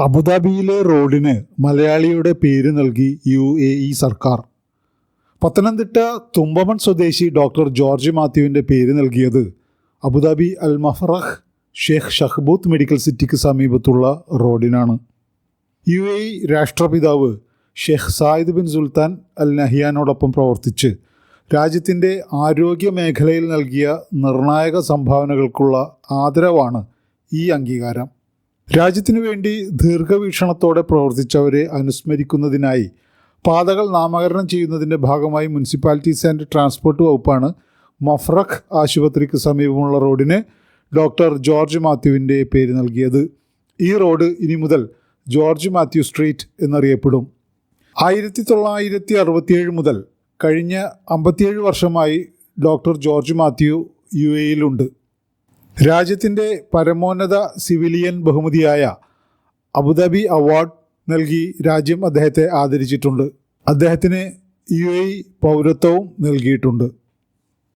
അബുദാബിയിലെ റോഡിന് മലയാളിയുടെ പേര് നൽകി UAE സർക്കാർ. പത്തനംതിട്ട തുമ്പമൺ സ്വദേശി ഡോക്ടർ ജോർജ് മാത്യുവിൻ്റെ പേര് നൽകിയത് അബുദാബി അൽ മഫ്റഖ് ഷെയ്ഖ് ഷഹ്ബൂത്ത് മെഡിക്കൽ സിറ്റിക്ക് സമീപത്തുള്ള റോഡിനാണ്. UAE രാഷ്ട്രപിതാവ് ഷെയ്ഖ് സായിദ് ബിൻ സുൽത്താൻ അൽ നഹിയാനോടൊപ്പം പ്രവർത്തിച്ച് രാജ്യത്തിൻ്റെ ആരോഗ്യ മേഖലയിൽ നൽകിയ നിർണായക സംഭാവനകൾക്കുള്ള ആദരവാണ് ഈ അംഗീകാരം. രാജ്യത്തിനു വേണ്ടി ദീർഘവീക്ഷണത്തോടെ പ്രവർത്തിച്ചവരെ അനുസ്മരിക്കുന്നതിനായി പാതകൾ നാമകരണം ചെയ്യുന്നതിൻ്റെ ഭാഗമായി മുനിസിപ്പാലിറ്റീസ് ആൻഡ് ട്രാൻസ്പോർട്ട് വകുപ്പാണ് മഫ്റഖ് ആശുപത്രിക്ക് സമീപമുള്ള റോഡിന് ഡോക്ടർ ജോർജ് മാത്യുവിൻ്റെ പേര് നൽകിയത്. ഈ റോഡ് ഇനി മുതൽ ജോർജ് മാത്യു സ്ട്രീറ്റ് എന്നറിയപ്പെടും. 1967 മുതൽ കഴിഞ്ഞ 57 വർഷമായി ഡോക്ടർ ജോർജ് മാത്യു UAEയിലുണ്ട്. രാജ്യത്തിൻ്റെ പരമോന്നത സിവിലിയൻ ബഹുമതിയായ അബുദാബി അവാർഡ് നൽകി രാജ്യം അദ്ദേഹത്തെ ആദരിച്ചിട്ടുണ്ട്. അദ്ദേഹത്തിന് UAE പൗരത്വവും നൽകിയിട്ടുണ്ട്.